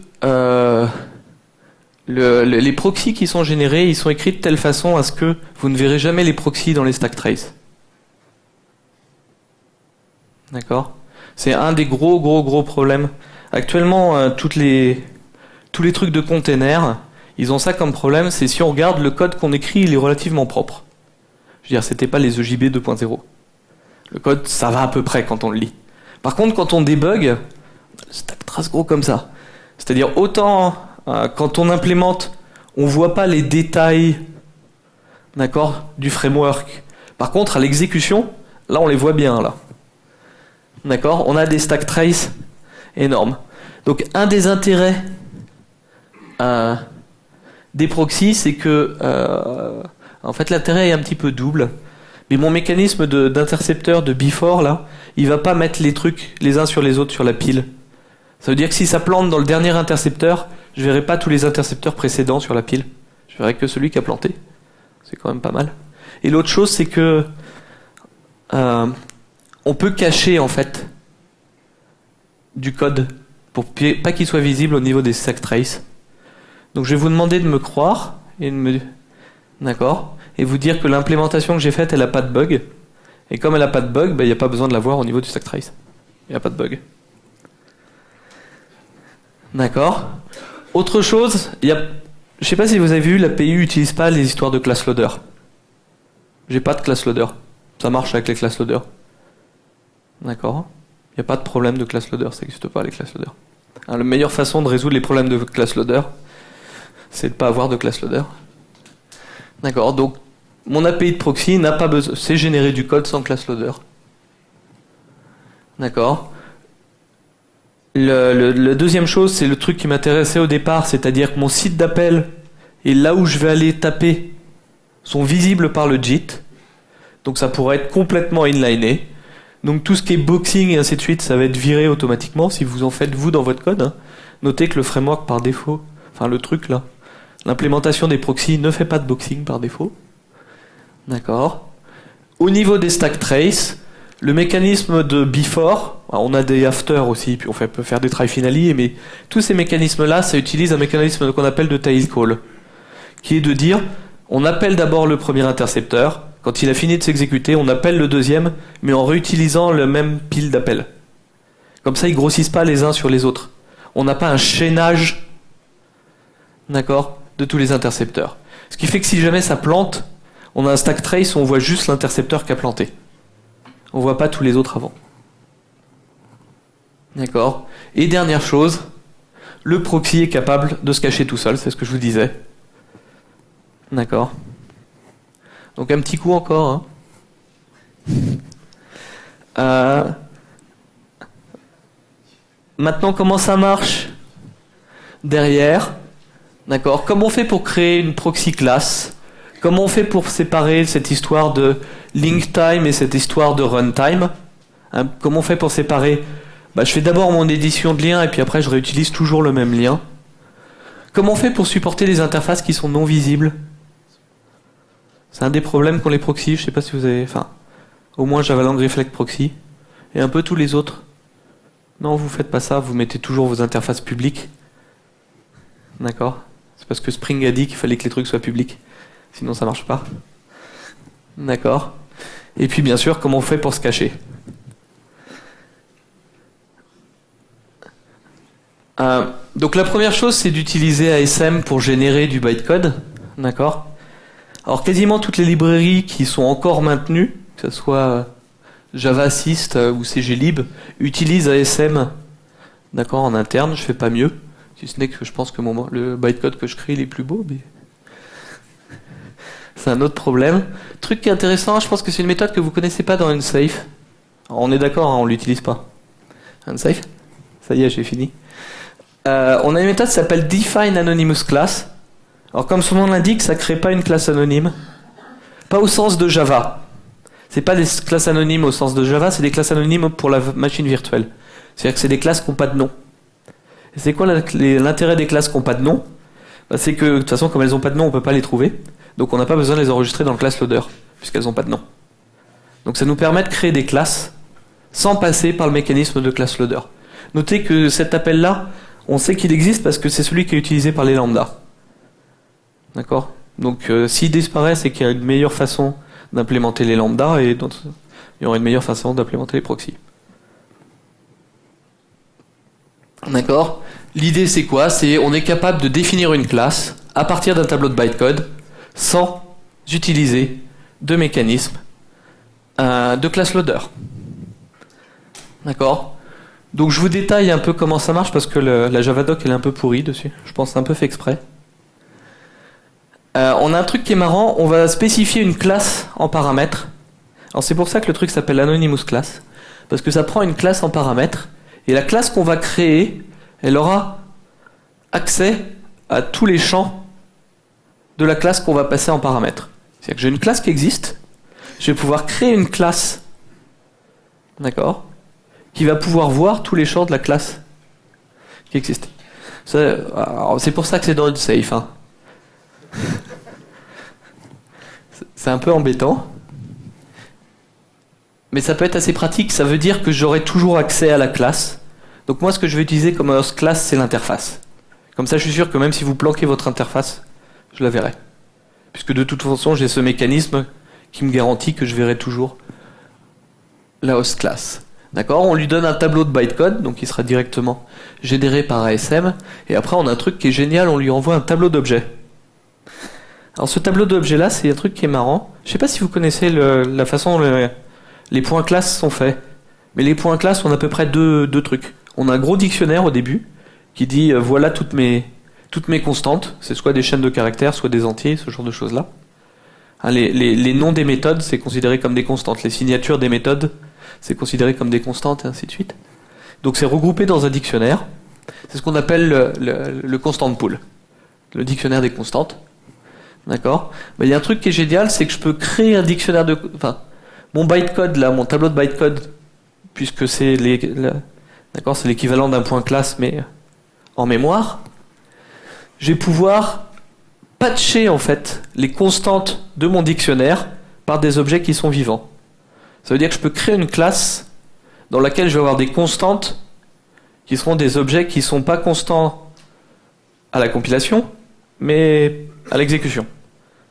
les proxys qui sont générés, ils sont écrits de telle façon à ce que vous ne verrez jamais les proxys dans les stack traces. D'accord? C'est un des gros problèmes. Actuellement, tous les trucs de containers, ils ont ça comme problème, c'est si on regarde le code qu'on écrit, il est relativement propre. Je veux dire, c'était pas les EJB 2.0. Le code, ça va à peu près quand on le lit. Par contre, quand on débug, le stack trace gros comme ça. C'est-à-dire, autant quand on implémente, on voit pas les détails, d'accord, du framework. Par contre, à l'exécution, là, on les voit bien, là. D'accord? On a des stack traces énormes. Donc, un des intérêts des proxys, c'est que en fait, l'intérêt est un petit peu double. Mais mon mécanisme d'intercepteur de before, là, il va pas mettre les trucs les uns sur les autres sur la pile. Ça veut dire que si ça plante dans le dernier intercepteur, je verrai pas tous les intercepteurs précédents sur la pile. Je verrai que celui qui a planté. C'est quand même pas mal. Et l'autre chose, c'est que on peut cacher, en fait, du code pour pas qu'il soit visible au niveau des stack traces. Donc je vais vous demander de me croire et de me... D'accord? Et vous dire que l'implémentation que j'ai faite, elle n'a pas de bug. Et comme elle n'a pas de bug, il n'y a pas besoin de la voir au niveau du stack trace. Il n'y a pas de bug. D'accord? Autre chose, je ne sais pas si vous avez vu, l'API n'utilise pas les histoires de class loader. J'ai pas de class loader. Ça marche avec les class loaders. D'accord? Il n'y a pas de problème de class loader, ça n'existe pas les class loaders. La meilleure façon de résoudre les problèmes de class loader, c'est de ne pas avoir de class loader. D'accord, donc mon API de proxy n'a pas besoin, c'est générer du code sans class loader. D'accord. Le deuxième chose, c'est le truc qui m'intéressait au départ, c'est-à-dire que mon site d'appel et là où je vais aller taper sont visibles par le JIT. Donc ça pourrait être complètement inliné. Donc tout ce qui est boxing et ainsi de suite, ça va être viré automatiquement si vous en faites vous dans votre code. Hein. Notez que le framework par défaut, enfin le truc là, l'implémentation des proxys ne fait pas de boxing par défaut. D'accord. Au niveau des stack traces, le mécanisme de before, on a des after aussi, puis on peut faire des try finally, mais tous ces mécanismes-là, ça utilise un mécanisme qu'on appelle de tail call, qui est de dire, on appelle d'abord le premier intercepteur, quand il a fini de s'exécuter, on appelle le deuxième, mais en réutilisant le même pile d'appels. Comme ça, ils grossissent pas les uns sur les autres. On n'a pas un chaînage, d'accord, de tous les intercepteurs. Ce qui fait que si jamais ça plante, on a un stack trace où on voit juste l'intercepteur qui a planté. On voit pas tous les autres avant. D'accord. Et dernière chose, le proxy est capable de se cacher tout seul, c'est ce que je vous disais. D'accord. Donc un petit coup encore. Hein. Maintenant, comment ça marche derrière? D'accord. Comment on fait pour créer une proxy class? Comment on fait pour séparer cette histoire de link time et cette histoire de runtime? Hein, comment on fait pour séparer? Je fais d'abord mon édition de lien et puis après je réutilise toujours le même lien. Comment on fait pour supporter les interfaces qui sont non visibles? C'est un des problèmes qu'ont les proxys. Je sais pas si vous avez... Enfin, au moins Java Lang Reflect Proxy. Et un peu tous les autres. Non, vous faites pas ça. Vous mettez toujours vos interfaces publiques. D'accord? C'est parce que Spring a dit qu'il fallait que les trucs soient publics. Sinon ça marche pas. D'accord. Et puis bien sûr, comment on fait pour se cacher? Donc la première chose, c'est d'utiliser ASM pour générer du bytecode. D'accord. Alors quasiment toutes les librairies qui sont encore maintenues, que ce soit Java Assist ou CGLib, utilisent ASM, d'accord, en interne. Je fais pas mieux, si ce n'est que je pense que le bytecode que je crée il est plus beau, mais c'est un autre problème. Truc qui est intéressant, je pense que c'est une méthode que vous connaissez pas dans Unsafe. Alors, on est d'accord, hein, on l'utilise pas. Unsafe, ça y est, j'ai fini. On a une méthode qui s'appelle Define Anonymous Class. Alors comme son nom l'indique, ça crée pas une classe anonyme. Pas au sens de Java. C'est pas des classes anonymes au sens de Java, c'est des classes anonymes pour la machine virtuelle. C'est-à-dire que c'est des classes qui n'ont pas de nom. Et c'est quoi l'intérêt des classes qui n'ont pas de nom? C'est que de toute façon, comme elles n'ont pas de nom, on ne peut pas les trouver. Donc on n'a pas besoin de les enregistrer dans le class loader, puisqu'elles n'ont pas de nom. Donc ça nous permet de créer des classes sans passer par le mécanisme de class loader. Notez que cet appel-là, on sait qu'il existe parce que c'est celui qui est utilisé par les lambda. D'accord? Donc s'il disparaît, c'est qu'il y a une meilleure façon d'implémenter les lambdas et donc, il y aura une meilleure façon d'implémenter les proxys. D'accord? L'idée c'est quoi? C'est on est capable de définir une classe à partir d'un tableau de bytecode sans utiliser de mécanisme de class loader. D'accord? Donc je vous détaille un peu comment ça marche parce que la Javadoc elle est un peu pourrie dessus. Je pense que c'est un peu fait exprès. On a un truc qui est marrant, on va spécifier une classe en paramètres. Alors c'est pour ça que le truc s'appelle Anonymous Class, parce que ça prend une classe en paramètres, et la classe qu'on va créer, elle aura accès à tous les champs de la classe qu'on va passer en paramètres. C'est-à-dire que j'ai une classe qui existe, je vais pouvoir créer une classe, d'accord, qui va pouvoir voir tous les champs de la classe qui existe. C'est pour ça que c'est dans Unsafe, hein. C'est un peu embêtant, mais ça peut être assez pratique. Ça veut dire que j'aurai toujours accès à la classe. Donc moi, ce que je vais utiliser comme host class, c'est l'interface. Comme ça, je suis sûr que même si vous planquez votre interface, je la verrai. Puisque de toute façon, j'ai ce mécanisme qui me garantit que je verrai toujours la host class. D'accord? On lui donne un tableau de bytecode, donc il sera directement généré par ASM. Et après, on a un truc qui est génial, on lui envoie un tableau d'objets. Alors ce tableau d'objets-là, c'est un truc qui est marrant. Je ne sais pas si vous connaissez la façon dont les points classes sont faits. Mais les points classes, on a à peu près deux trucs. On a un gros dictionnaire au début, qui dit voilà toutes mes constantes. C'est soit des chaînes de caractères, soit des entiers, ce genre de choses-là. Hein, les noms des méthodes, c'est considéré comme des constantes. Les signatures des méthodes, c'est considéré comme des constantes, et ainsi de suite. Donc c'est regroupé dans un dictionnaire. C'est ce qu'on appelle le constant pool. Le dictionnaire des constantes. D'accord? Il y a un truc qui est génial, c'est que je peux créer un dictionnaire de... Enfin, mon bytecode, là, mon tableau de bytecode, puisque c'est d'accord, c'est l'équivalent d'un point classe, mais en mémoire, je vais pouvoir patcher, en fait, les constantes de mon dictionnaire par des objets qui sont vivants. Ça veut dire que je peux créer une classe dans laquelle je vais avoir des constantes qui seront des objets qui ne sont pas constants à la compilation, mais à l'exécution.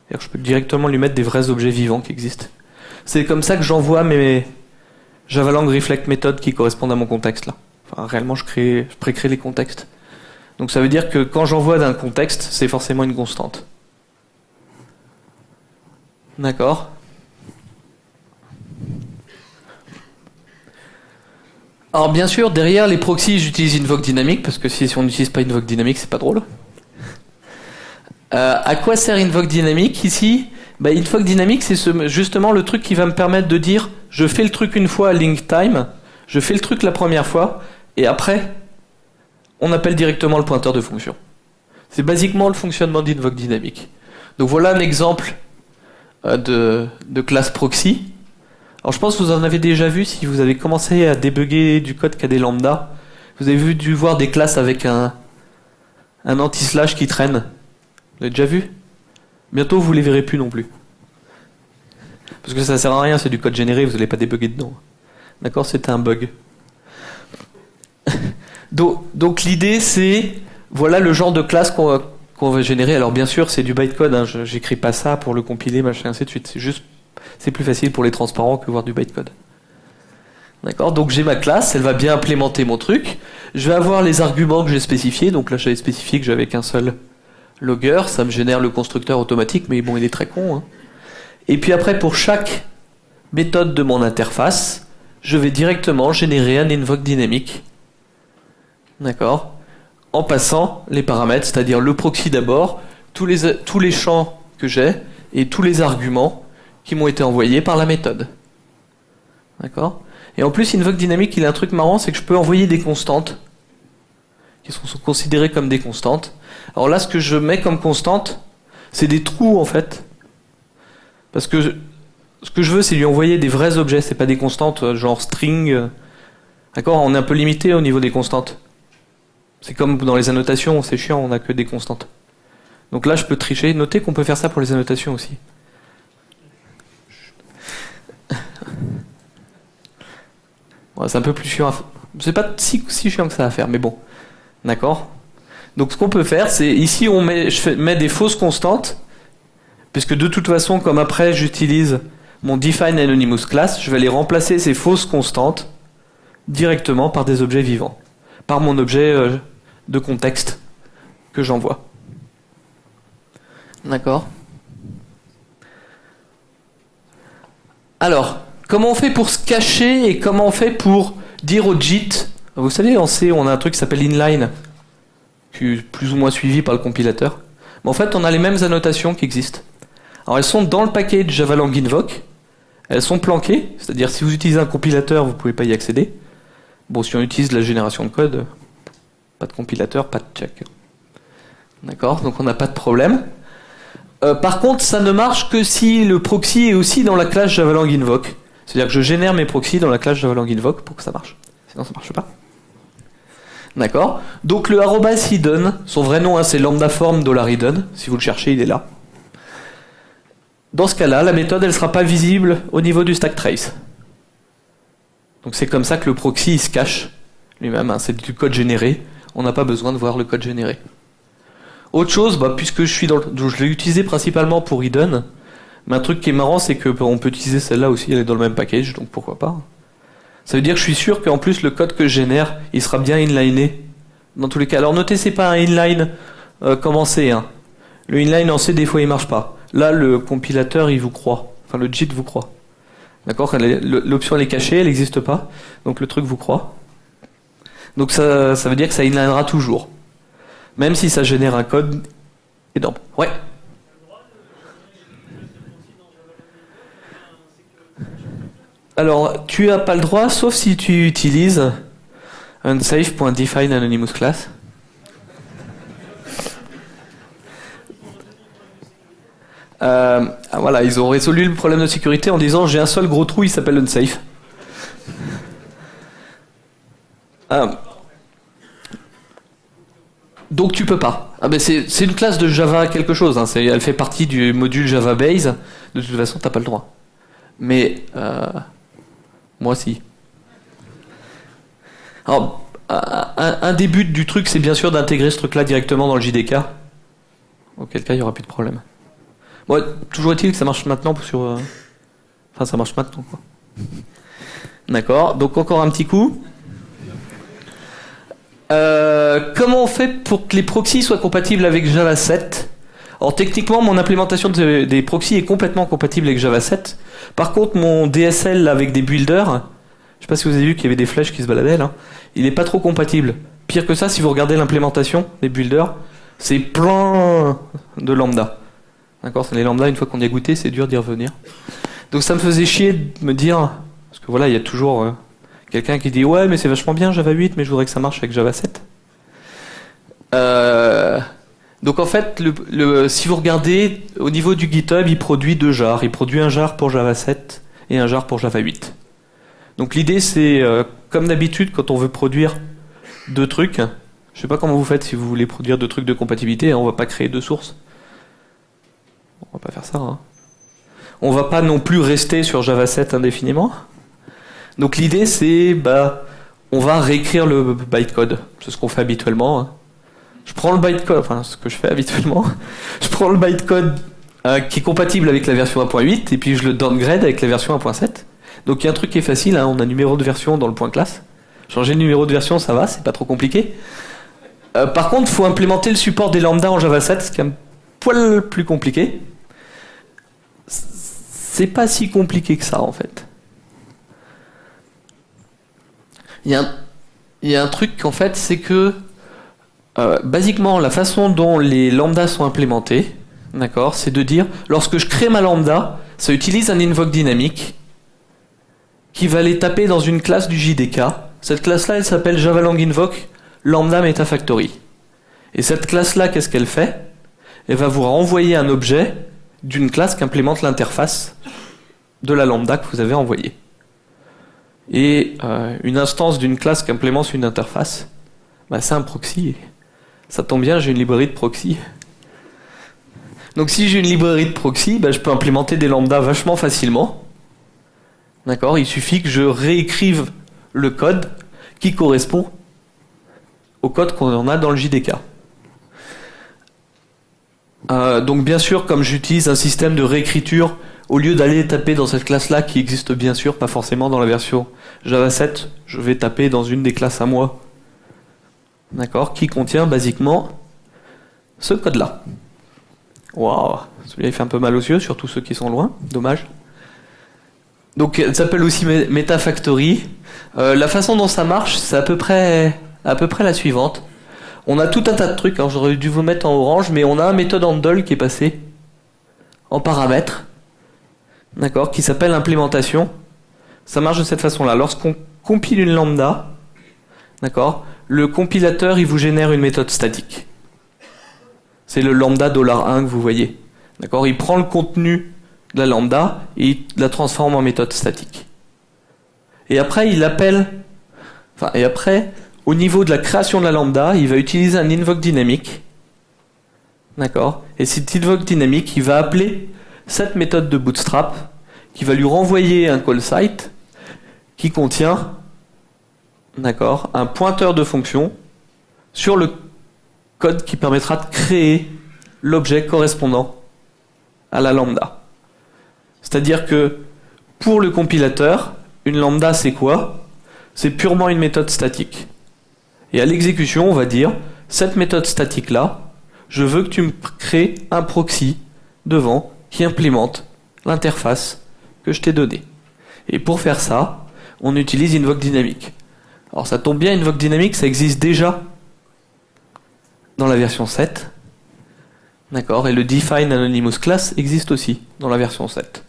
C'est-à-dire que je peux directement lui mettre des vrais objets vivants qui existent. C'est comme ça que j'envoie mes Javalang Reflect méthodes qui correspondent à mon contexte là. Enfin, réellement, je précrée les contextes. Donc ça veut dire que quand j'envoie d'un contexte, c'est forcément une constante. D'accord? Alors bien sûr, derrière les proxys, j'utilise Invoke Dynamic, parce que si on n'utilise pas Invoke Dynamic, c'est pas drôle. À quoi sert Invoke Dynamic ici? Invoke Dynamic, c'est justement le truc qui va me permettre de dire je fais le truc une fois à link time, je fais le truc la première fois, et après, on appelle directement le pointeur de fonction. C'est basiquement le fonctionnement d'Invoke Dynamic. Donc voilà un exemple de classe proxy. Alors je pense que vous en avez déjà vu si vous avez commencé à débugger du code qui a des lambda. Vous avez dû voir des classes avec un anti-slash qui traîne. Vous l'avez déjà vu? Bientôt vous les verrez plus non plus. Parce que ça sert à rien, c'est du code généré, vous n'allez pas débugger dedans. D'accord? C'était un bug. Donc l'idée c'est, voilà le genre de classe qu'on va générer. Alors bien sûr c'est du bytecode, hein. J'écris pas ça pour le compiler, machin, ainsi de suite. C'est plus facile pour les transparents que voir du bytecode. D'accord? Donc j'ai ma classe, elle va bien implémenter mon truc. Je vais avoir les arguments que j'ai spécifiés. Donc là j'avais spécifié que j'avais qu'un seul Logger, ça me génère le constructeur automatique, mais bon, il est très con. Hein. Et puis après, pour chaque méthode de mon interface, je vais directement générer un invoke dynamique. D'accord ? En passant les paramètres, c'est-à-dire le proxy d'abord, tous les champs que j'ai et tous les arguments qui m'ont été envoyés par la méthode. D'accord ? Et en plus, invoke dynamique, il a un truc marrant, c'est que je peux envoyer des constantes qui sont considérées comme des constantes. Alors là, ce que je mets comme constante, c'est des trous en fait. Parce que ce que je veux, c'est lui envoyer des vrais objets, c'est pas des constantes genre string. D'accord ? On est un peu limité au niveau des constantes. C'est comme dans les annotations, c'est chiant, on n'a que des constantes. Donc là, je peux tricher. Notez qu'on peut faire ça pour les annotations aussi. Bon, c'est un peu plus chiant. C'est pas si chiant que ça à faire, mais bon. D'accord ? Donc ce qu'on peut faire, c'est ici, je mets des fausses constantes, puisque de toute façon, comme après j'utilise mon define anonymous class, je vais aller remplacer ces fausses constantes directement par des objets vivants, par mon objet de contexte que j'envoie. D'accord ? Alors, comment on fait pour se cacher et comment on fait pour dire au JIT ? Vous savez, en C, on a un truc qui s'appelle inline, qui est plus ou moins suivi par le compilateur. Mais en fait, on a les mêmes annotations qui existent. Alors, elles sont dans le package Javalang Invoke. Elles sont planquées, c'est-à-dire si vous utilisez un compilateur, vous ne pouvez pas y accéder. Bon, si on utilise la génération de code, pas de compilateur, pas de check. D'accord ? Donc on n'a pas de problème. Par contre, ça ne marche que si le proxy est aussi dans la classe Javalang Invoke. C'est-à-dire que je génère mes proxys dans la classe Javalang Invoke pour que ça marche. Sinon, ça ne marche pas. D'accord ? Donc le @hidden, son vrai nom, hein, c'est lambda_form $hidden. Si vous le cherchez, il est là. Dans ce cas-là, la méthode, elle ne sera pas visible au niveau du stack trace. Donc c'est comme ça que le proxy il se cache lui-même. Hein, c'est du code généré. On n'a pas besoin de voir le code généré. Autre chose, puisque je l'ai utilisé principalement pour hidden, mais un truc qui est marrant, c'est qu'on peut utiliser celle-là aussi, elle est dans le même package, donc pourquoi pas. Ça veut dire que je suis sûr qu'en plus le code que je génère, il sera bien inliné dans tous les cas. Alors notez, c'est pas un inline comme en C. Hein. Le inline en C, des fois, il marche pas. Là, le compilateur, il vous croit. Enfin, le JIT vous croit. D'accord ? L'option, elle est cachée, elle n'existe pas. Donc le truc vous croit. Donc ça veut dire que ça inlinera toujours. Même si ça génère un code énorme. Ouais. Alors, tu n'as pas le droit, sauf si tu utilises unsafe.define anonymous class. Voilà, ils ont résolu le problème de sécurité en disant j'ai un seul gros trou, il s'appelle unsafe. Donc tu peux pas. C'est une classe de Java quelque chose. Hein. Elle fait partie du module Java Base. De toute façon, t'as pas le droit. Mais moi, si. Alors, un des buts du truc, c'est bien sûr d'intégrer ce truc-là directement dans le JDK. Auquel cas, il n'y aura plus de problème. Bon, toujours est-il que ça marche maintenant sur. Enfin, ça marche maintenant, quoi. D'accord. Donc encore un petit coup. Comment on fait pour que les proxys soient compatibles avec Java 7 ? Alors techniquement, mon implémentation des proxys est complètement compatible avec Java 7. Par contre, mon DSL avec des builders, je sais pas si vous avez vu qu'il y avait des flèches qui se baladaient là, il n'est pas trop compatible. Pire que ça, si vous regardez l'implémentation des builders, c'est plein de lambda. D'accord ? Les lambda, une fois qu'on y a goûté, c'est dur d'y revenir. Donc ça me faisait chier de me dire, parce que voilà, il y a toujours quelqu'un qui dit ouais, mais c'est vachement bien Java 8, mais je voudrais que ça marche avec Java 7. Donc en fait, si vous regardez, au niveau du GitHub, il produit deux jars. Il produit un jar pour Java 7 et un jar pour Java 8. Donc l'idée, c'est, comme d'habitude, quand on veut produire deux trucs, je sais pas comment vous faites si vous voulez produire deux trucs de compatibilité, hein, on va pas créer deux sources. On va pas faire ça. Hein. On va pas non plus rester sur Java 7 indéfiniment. Donc l'idée, c'est, on va réécrire le bytecode. C'est ce qu'on fait habituellement. Hein. Je prends le bytecode, enfin ce que je fais habituellement, je prends le bytecode qui est compatible avec la version 1.8 et puis je le downgrade avec la version 1.7. Donc il y a un truc qui est facile, hein, on a numéro de version dans le point classe. Changer le numéro de version, ça va, c'est pas trop compliqué. Par contre, il faut implémenter le support des lambda en Java 7, ce qui est un poil plus compliqué. C'est pas si compliqué que ça, en fait. Il y a un truc, en fait, c'est que basiquement, la façon dont les lambdas sont implémentés, d'accord, c'est de dire, lorsque je crée ma lambda, ça utilise un invoke dynamique qui va aller taper dans une classe du JDK. Cette classe-là, elle s'appelle Java Lang Invoke Lambda Meta Factory. Et cette classe-là, qu'est-ce qu'elle fait? Elle va vous renvoyer un objet d'une classe qui implémente l'interface de la lambda que vous avez envoyée. Et une instance d'une classe qui implémente une interface, bah, c'est un proxy. Ça tombe bien, j'ai une librairie de proxy. Donc si j'ai une librairie de proxy, bah, je peux implémenter des lambdas vachement facilement. D'accord? Il suffit que je réécrive le code qui correspond au code qu'on a dans le JDK. Donc bien sûr, comme j'utilise un système de réécriture, au lieu d'aller taper dans cette classe-là, qui existe bien sûr, pas forcément dans la version Java 7, je vais taper dans une des classes à moi, d'accord, qui contient basiquement ce code-là. Waouh, celui-là il fait un peu mal aux yeux, surtout ceux qui sont loin, dommage. Donc elle s'appelle aussi MetaFactory. La façon dont ça marche, c'est à peu près la suivante. On a tout un tas de trucs, alors j'aurais dû vous mettre en orange, mais on a un méthode handle qui est passé en paramètre, d'accord, qui s'appelle implémentation. Ça marche de cette façon-là. Lorsqu'on compile une lambda, d'accord, le compilateur il vous génère une méthode statique. C'est le lambda $1 que vous voyez. D'accord, il prend le contenu de la lambda et il la transforme en méthode statique. Et après, au niveau de la création de la lambda, il va utiliser un invoke dynamique. D'accord? Et cet invoke dynamique, il va appeler cette méthode de bootstrap qui va lui renvoyer un call site qui contient, d'accord, un pointeur de fonction sur le code qui permettra de créer l'objet correspondant à la lambda. C'est-à-dire que pour le compilateur, une lambda c'est quoi? C'est purement une méthode statique. Et à l'exécution, on va dire, cette méthode statique-là, je veux que tu me crées un proxy devant qui implémente l'interface que je t'ai donnée. Et pour faire ça, on utilise invoke dynamique. Alors ça tombe bien, invoke dynamique, ça existe déjà dans la version 7. D'accord, et le define anonymous class existe aussi dans la version 7.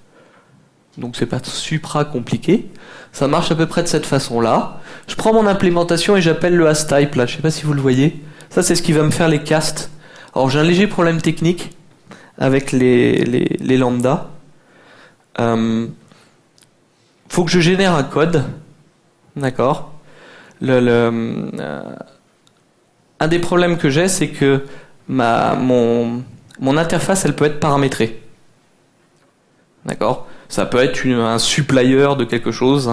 Donc c'est pas supra compliqué. Ça marche à peu près de cette façon-là. Je prends mon implémentation et j'appelle le hasType là. Je sais pas si vous le voyez. Ça c'est ce qui va me faire les casts. Alors j'ai un léger problème technique avec les lambdas. Faut que je génère un code. D'accord. Un des problèmes que j'ai, c'est que mon interface, elle peut être paramétrée. D'accord. Ça peut être un supplier de quelque chose,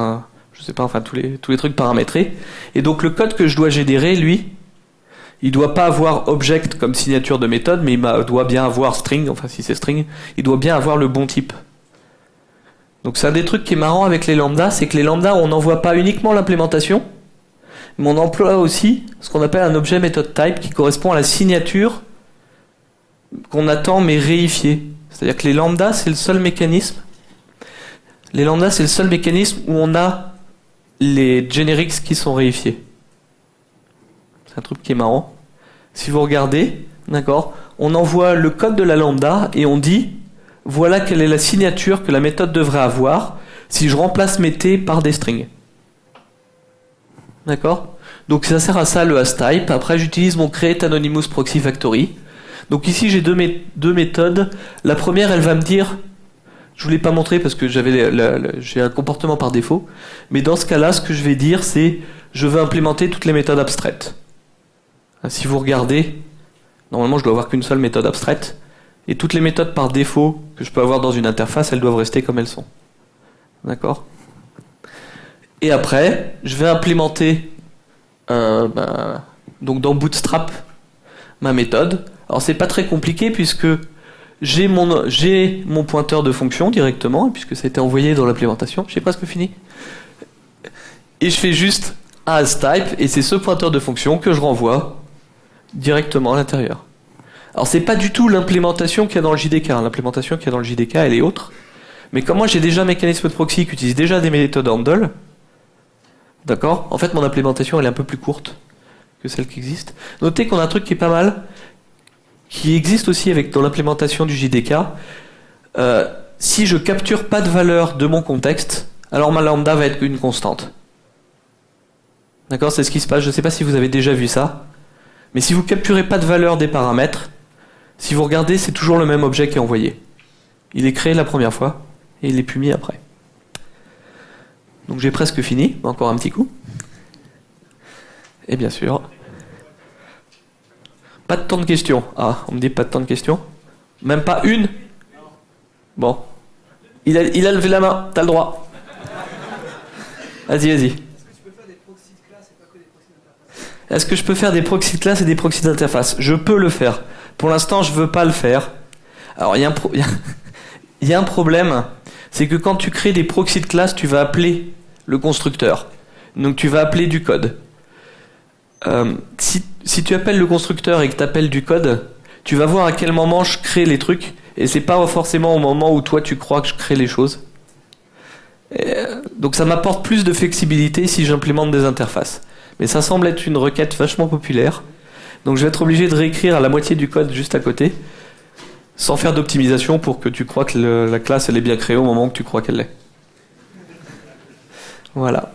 je sais pas, enfin tous les trucs paramétrés. Et donc le code que je dois générer, lui, il doit pas avoir object comme signature de méthode, mais il doit bien avoir string, enfin si c'est string, il doit bien avoir le bon type. Donc c'est un des trucs qui est marrant avec les lambdas, c'est que les lambdas, on n'envoie pas uniquement l'implémentation, mais on emploie aussi ce qu'on appelle un objet method type qui correspond à la signature qu'on attend mais réifiée. C'est-à-dire que les lambdas, c'est le seul mécanisme. Les lambdas, c'est le seul mécanisme où on a les generics qui sont réifiés. C'est un truc qui est marrant. Si vous regardez, d'accord, on envoie le code de la lambda et on dit voilà quelle est la signature que la méthode devrait avoir si je remplace mes t par des strings. D'accord? Donc ça sert à ça le hasType. Après, j'utilise mon create anonymous proxy factory. Donc ici, j'ai deux méthodes. La première, elle va me dire, je ne vous l'ai pas montré parce que j'ai un comportement par défaut, mais dans ce cas-là, ce que je vais dire, c'est je veux implémenter toutes les méthodes abstraites. Si vous regardez, normalement, je dois avoir qu'une seule méthode abstraite, et toutes les méthodes par défaut que je peux avoir dans une interface, elles doivent rester comme elles sont. D'accord ? Et après, je vais implémenter donc dans Bootstrap ma méthode. Alors c'est pas très compliqué puisque j'ai mon pointeur de fonction directement, puisque ça a été envoyé dans l'implémentation. J'ai presque fini. Et je fais juste un hasType, et c'est ce pointeur de fonction que je renvoie directement à l'intérieur. Alors c'est pas du tout l'implémentation qu'il y a dans le JDK. L'implémentation qu'il y a dans le JDK, elle est autre. Mais comme moi j'ai déjà un mécanisme de proxy qui utilise déjà des méthodes handle, d'accord, en fait mon implémentation elle est un peu plus courte que celle qui existe. Notez qu'on a un truc qui est pas mal, qui existe aussi dans l'implémentation du JDK. Si je capture pas de valeur de mon contexte, alors ma lambda va être une constante. D'accord, c'est ce qui se passe. Je ne sais pas si vous avez déjà vu ça. Mais si vous capturez pas de valeur des paramètres, si vous regardez, c'est toujours le même objet qui est envoyé. Il est créé la première fois et il est plus mis après. Donc j'ai presque fini. Encore un petit coup. Et bien sûr, pas de temps de questions. Ah, on me dit pas de temps de questions. Même pas une. Bon. Il a levé la main. T'as le droit. Vas-y. Est-ce que je peux faire des proxys de classe et des proxys d'interface? Je peux le faire. Pour l'instant, je veux pas le faire. Alors, il y a un problème, c'est que quand tu crées des proxys de classe, tu vas appeler le constructeur. Donc, tu vas appeler du code. Si tu appelles le constructeur et que tu appelles du code, tu vas voir à quel moment je crée les trucs, et c'est pas forcément au moment où toi tu crois que je crée les choses. Donc, ça m'apporte plus de flexibilité si j'implémente des interfaces. Mais ça semble être une requête vachement populaire. Donc je vais être obligé de réécrire la moitié du code juste à côté, sans faire d'optimisation pour que tu crois que la classe elle est bien créée au moment où tu crois qu'elle l'est. Voilà.